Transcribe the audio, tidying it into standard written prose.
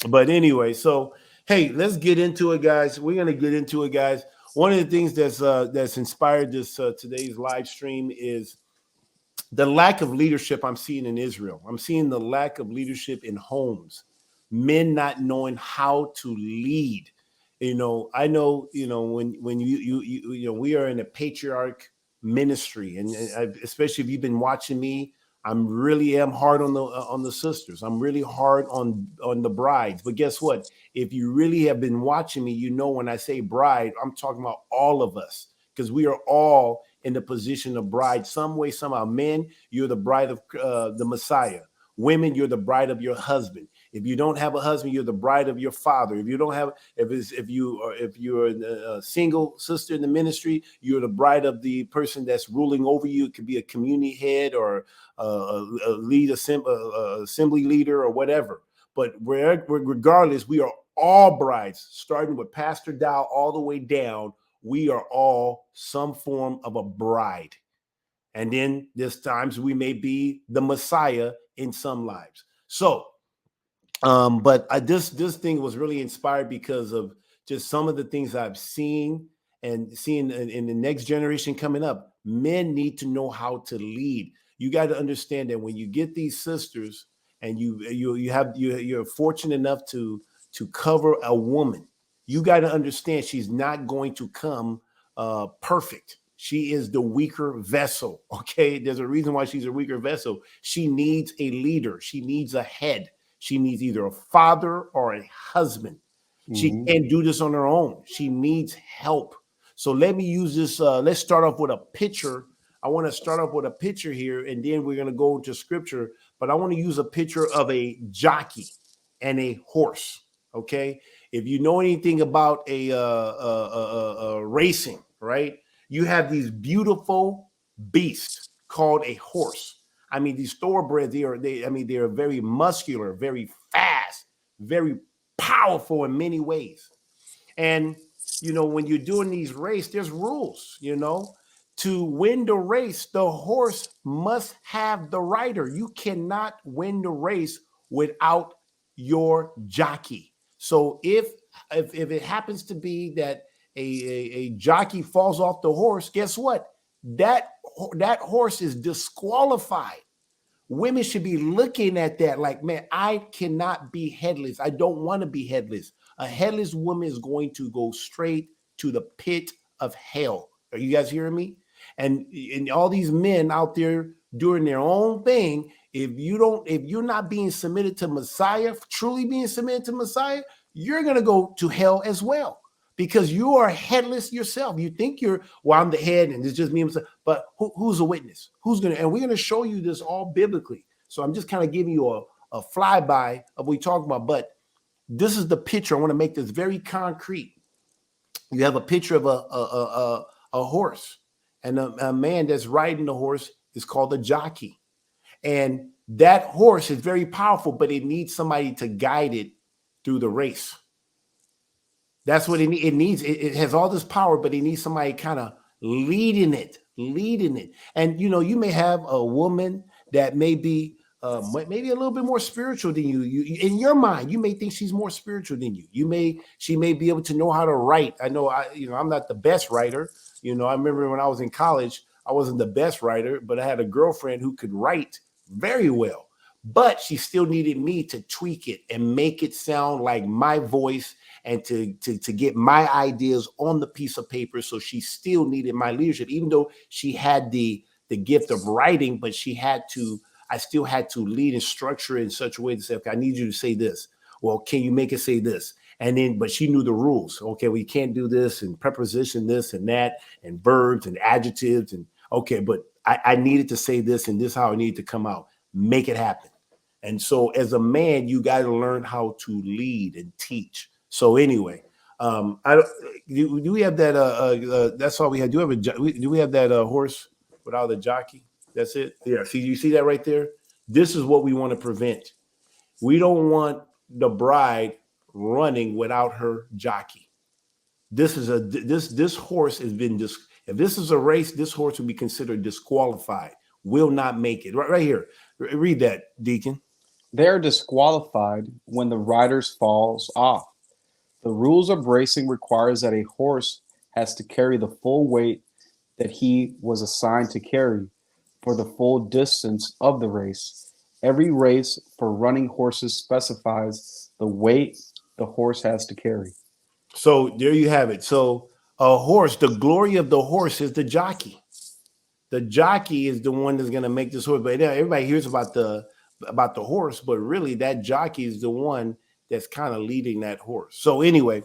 But anyway, so hey, let's get into it, guys. We're gonna get into it, guys. One of the things that's inspired this today's live stream is the lack of leadership I'm seeing in Israel. I'm seeing the lack of leadership in homes, men not knowing how to lead. I know, when we are in a patriarch ministry, and especially if you've been watching me, I'm really am hard on the sisters. I'm really hard on the brides. But guess what? If you really have been watching me, when I say bride, I'm talking about all of us, because we are all in the position of bride some way, somehow. Men, you're the bride of the Messiah. Women, you're the bride of your husband. If you don't have a husband, you're the bride of your father. If you don't have, if you're a single sister in the ministry, you're the bride of the person that's ruling over you. It could be a community head or assembly leader or whatever. But regardless, we are all brides, starting with Pastor Dow all the way down. We are all some form of a bride. And then there's times we may be the Messiah in some lives. So, this thing was really inspired because of just some of the things I've seen and seeing in the next generation coming up. Men need to know how to lead. You got to understand that when you get these sisters and you're fortunate enough to cover a woman, you got to understand she's not going to come perfect. She is the weaker vessel. Okay, there's a reason why she's a weaker vessel. She needs a leader. She needs a head. She needs either a father or a husband. She can't do this on her own. She needs help. So let me use this. Let's start off with a picture. I want to start off with a picture here, and then we're going to go to scripture. But I want to use a picture of a jockey and a horse. Okay, if you know anything about a racing, right? You have these beautiful beasts called a horse. I mean, these thoroughbreds, they are very muscular, very fast, very powerful in many ways. And when you're doing these races, there's rules. To win the race, the horse must have the rider. You cannot win the race without your jockey. So if it happens to be that a jockey falls off the horse, guess what? That horse is disqualified. Women should be looking at that like, man, I cannot be headless. I don't want to be headless. A headless woman is going to go straight to the pit of hell. Are you guys hearing me? And all these men out there doing their own thing, if you're not being submitted to Messiah, truly being submitted to Messiah, you're going to go to hell as well, because you are headless yourself. You think I'm the head and it's just me. But who's a witness? And we're going to show you this all biblically. So I'm just kind of giving you a flyby of what we talk about. But this is the picture. I want to make this very concrete. You have a picture of a horse, and a man that's riding the horse is called a jockey. And that horse is very powerful, but it needs somebody to guide it through the race. That's what it needs. It has all this power, but it needs somebody kind of leading it. And you may have a woman that may be maybe a little bit more spiritual than you. In your mind, you may think she's more spiritual than you. She may be able to know how to write. I know I'm not the best writer. I remember when I was in college, I wasn't the best writer, but I had a girlfriend who could write very well. But she still needed me to tweak it and make it sound like my voice, and to get my ideas on the piece of paper. So she still needed my leadership, even though she had the gift of writing, but I still had to lead and structure it in such a way to say, okay, I need you to say this. Well, can you make it say this? And then, but she knew the rules. Okay, we can't do this, and preposition this and that, and verbs and adjectives. And okay, but I needed to say this, and this is how it needed to come out. Make it happen. And so as a man, you got to learn how to lead and teach. So anyway, do we have that? That's all we had. Do we have that horse without a jockey? That's it. Yeah. See, you see that right there? This is what we want to prevent. We don't want the bride running without her jockey. This horse has been if this is a race, this horse will be considered disqualified. Will not make it. Right here. Read that, Deacon. They are disqualified when the rider falls off. The rules of racing requires that a horse has to carry the full weight that he was assigned to carry for the full distance of the race. Every race for running horses specifies the weight the horse has to carry. So there you have it. So a horse, the glory of the horse is the jockey. The jockey is the one that's going to make this horse. But yeah, everybody hears about the horse, but really that jockey is the one that's kind of leading that horse. So anyway,